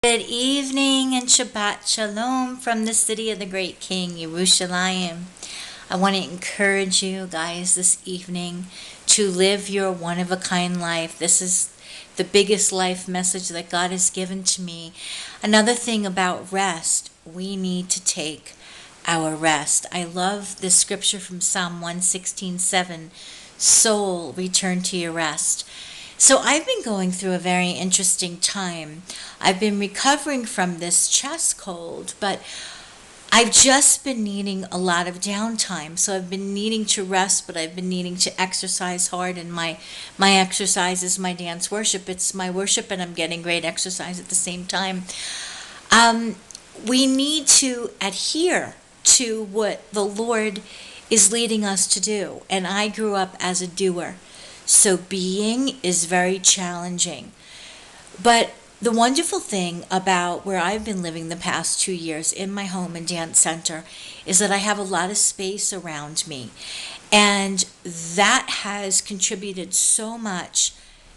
Good evening and Shabbat Shalom from the city of the great King, Yerushalayim. I want to encourage you guys this evening to live your one-of-a-kind life. This is the biggest life message that God has given to me. Another thing about rest, we need to take our rest. I love this scripture from Psalm 116:7. Soul, return to your rest. So I've been going through a very interesting time. I've been recovering from this chest cold, but I've just been needing a lot of downtime. So I've been needing to rest, but I've been needing to exercise hard. And my exercise is my dance worship. It's my worship, and I'm getting great exercise at the same time. We need to adhere to what the Lord is leading us to do. And I grew up as a doer. So being is very challenging. But the wonderful thing about where I've been living the past 2 years in my home and dance center is that I have a lot of space around me. And that has contributed so much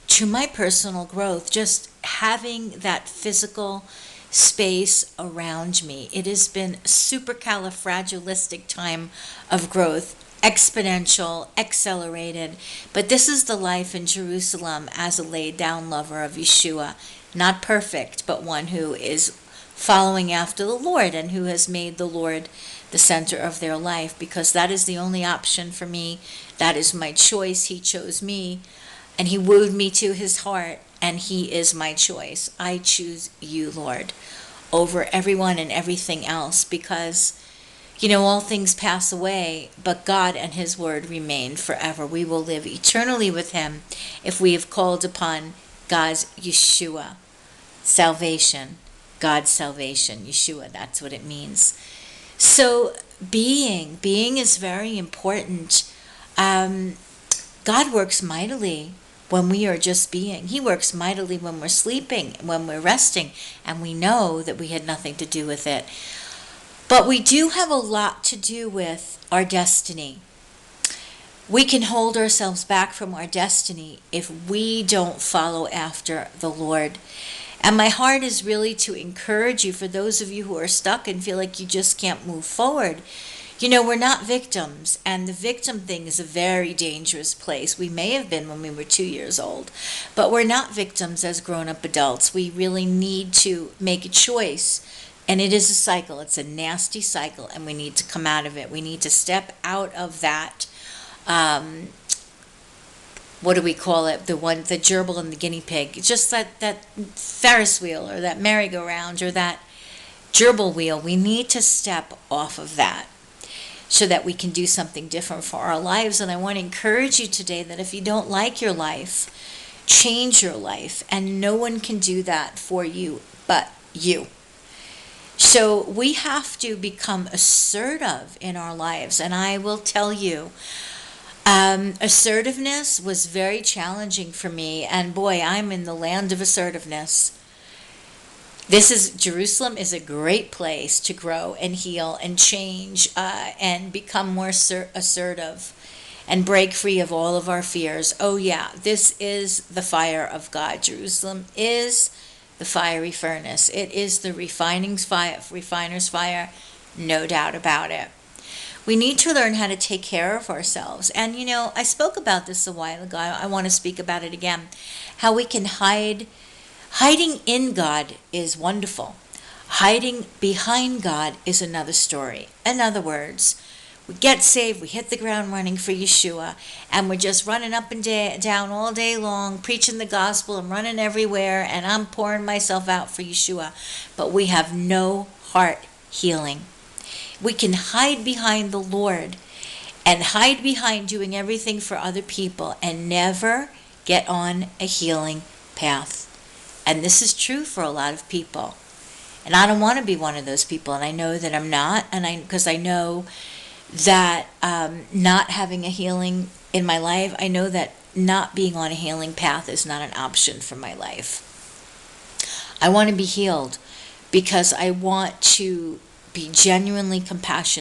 to my personal growth, just having that physical space around me. It has been a supercalifragilistic time of growth, exponential, accelerated. But this is the life in Jerusalem as a laid down lover of Yeshua. Not perfect, but one who is following after the Lord and who has made the Lord the center of their life, because that is the only option for me. That is my choice. He chose me and he wooed me to his heart, and he is my choice. I choose you, Lord, over everyone and everything else, because all things pass away, but God and his word remain forever. We will live eternally with him if we have called upon God's Yeshua, salvation, God's salvation, Yeshua, that's what it means. So being is very important. God works mightily when we are just being. He works mightily when we're sleeping, when we're resting, and we know that we had nothing to do with it. But we do have a lot to do with our destiny. We can hold ourselves back from our destiny if we don't follow after the Lord. And my heart is really to encourage you, for those of you who are stuck and feel like you just can't move forward. We're not victims, and the victim thing is a very dangerous place. We may have been when we were 2 years old, but we're not victims as grown-up adults. We really need to make a choice. And it is a cycle. It's a nasty cycle, and we need to come out of it. We need to step out of that, what do we call it? The gerbil and the guinea pig. It's just that Ferris wheel or that merry-go-round or that gerbil wheel. We need to step off of that so that we can do something different for our lives. And I want to encourage you today that if you don't like your life, change your life. And no one can do that for you but you. So we have to become assertive in our lives. And I will tell you, assertiveness was very challenging for me. And boy, I'm in the land of assertiveness. Jerusalem is a great place to grow and heal and change and become more assertive and break free of all of our fears. Oh yeah, this is the fire of God. Jerusalem is the fiery furnace. It is the refiner's fire, no doubt about it. We need to learn how to take care of ourselves. And I spoke about this a while ago. I want to speak about it again. How we can hide. Hiding in God is wonderful. Hiding behind God is another story. In other words, we get saved, we hit the ground running for Yeshua, and we're just running up and down all day long, preaching the gospel and running everywhere, and I'm pouring myself out for Yeshua. But we have no heart healing. We can hide behind the Lord and hide behind doing everything for other people and never get on a healing path. And this is true for a lot of people. And I don't want to be one of those people, and I know that I'm not, because I know that not having a healing in my life, I know that not being on a healing path is not an option for my life. I want to be healed because I want to be genuinely compassionate